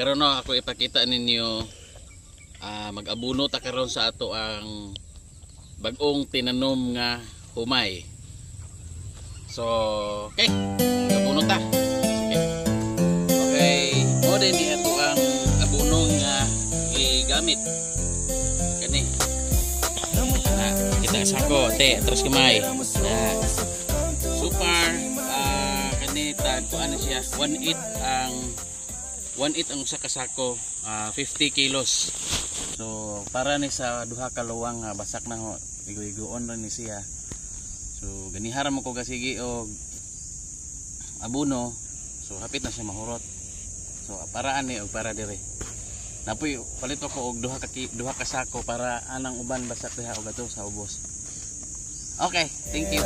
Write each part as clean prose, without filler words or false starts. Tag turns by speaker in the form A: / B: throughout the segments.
A: karon no ako ipakita ninyo mag-abuno ta karon sa ato ang bag-ong tinanom nga humay. So, okay. Mag-abuno ta. Sige. Okay, mo din ni ato ang abuno nga igamit. Kani. Kita sako, te, terus kamay. Super kani tag ko ano siya, 1/8 ang usa ka sako, 50 kilos. So para ni sa duha ka luwang basak na ho, igo-igoon ra ni siya. So ganihara mo ko gasigi og abuno. So hapit na siya mahurot. So paraan ni og para dire. Napoy palit ko og duha ka sako para anang uban basak diha og ato sa ubos. Okay, thank you.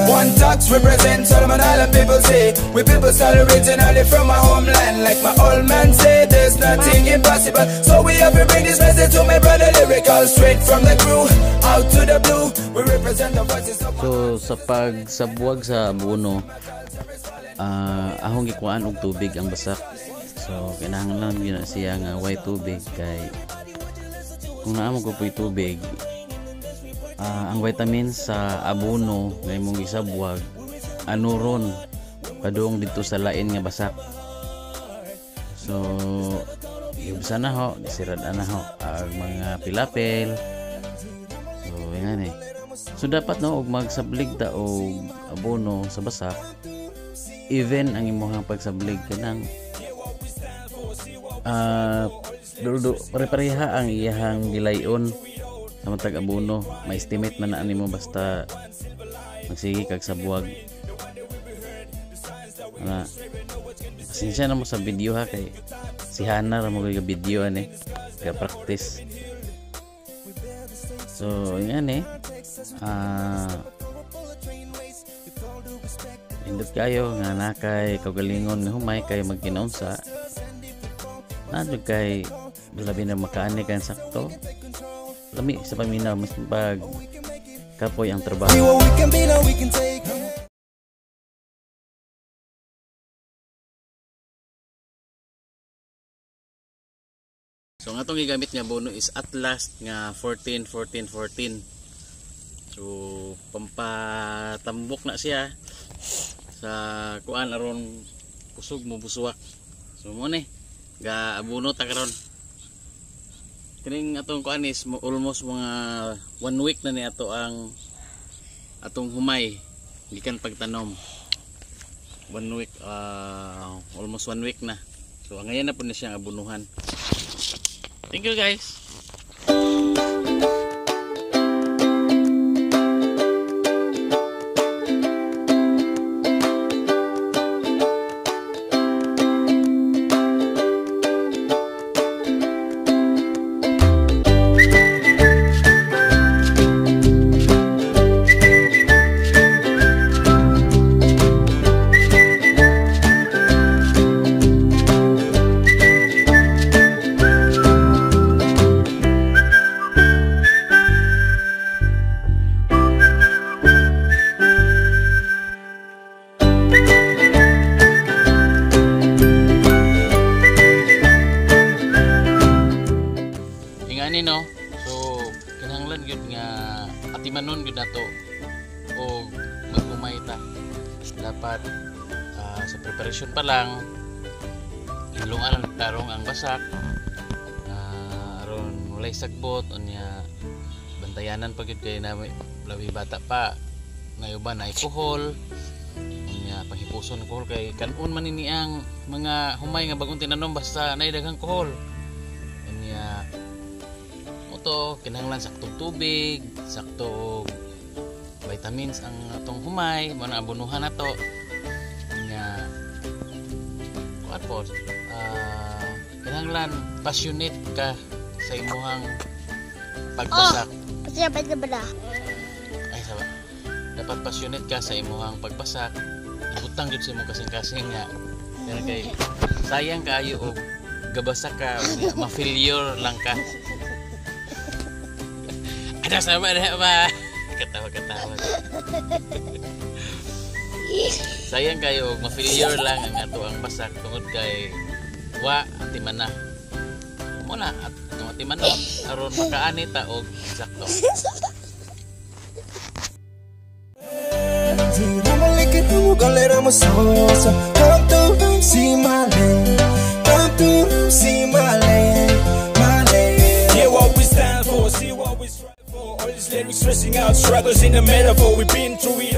B: One touch represents Solomon Island people say. We people start originally from my homeland. Like my old man said, there's nothing impossible. So we have to bring this message to my brother lyrical. Straight from the crew, out to the blue. We represent the voices of.
A: So sa pagsabuwag sa abuno, ahong gikuan og tubig ang basak. So kinahanglan gyud siya nga way tubig kay kung naa mo kupoy tubig, ang vitamins sa abuno nga imong gisabuwag anuron padung dito sa lain nga basak. So ibsa na ho, sirad na ho ang mga pilapil. So yan eh. So dapat no og magsablig ta og abono sa basak. Even ang imong pagsablig kanang pare-pareha ang iyahang gilayon sa matag abono. Ma-estimate man na nimo basta magsige kag sabuwag. Pasensya na mo sa video ha kay si Hana ra mo ga video ani kaya practice. So yan eh. Indot kayo nga nakay kaugalingon nga humay kayo magkinaunsa. Nadyo kay labi na makaani kan sakto. Lami sa paminaw mas pag kapoy ang trabaho. So nga itong gigamit nga bono is Atlas nga 14. So pampatambok na siya sa kuan aron kusog mo busuwak. So mo ni ga abuno ta karon. Kining atong kuan is almost mga 1 week na ni ato ang atong humay gikan pagtanom. 1 week almost 1 week na. So ngayon na po na siyang abunuhan. Thank you guys. No? So kinahanglan gyud nga atimanon gyud nato og magumay ta. Dapat sa preparation pa lang ilungan ang tarong ang basak aron walay sagbot unya bantayanan pa gyud kay na labi bata pa ngayuban ay alcohol unya panghipuson alcohol kay kanon man ini ang mga humay nga bagong tinanom basta nay daghang alcohol. Unya kinahanglan saktong tubig, saktong vitamins ang atong humay, mo na abunuhan nato. Nya what po? Kinahanglan passionate ka sa imong pagbasak.
C: Siya pa ba?
A: Ay sawa. Dapat passionate ka sa imong pagbasak. Ibutang jud sa imong kasing-kasing nga. Pero kay sayang kaayo og gabasak ka, ma-failure lang ka. Ada sama ba? Katawa. Sayang kayo, ma-failure lang ang ato ang basak tungod kay wa timana. Muna at timana aron makaani ta og sakto.
B: Galera mo sosa, come to see my land, come to see my land, my land. Hear what we stand for, see what we strive for. All these lyrics stressing out struggles in the metaphor. We've been through it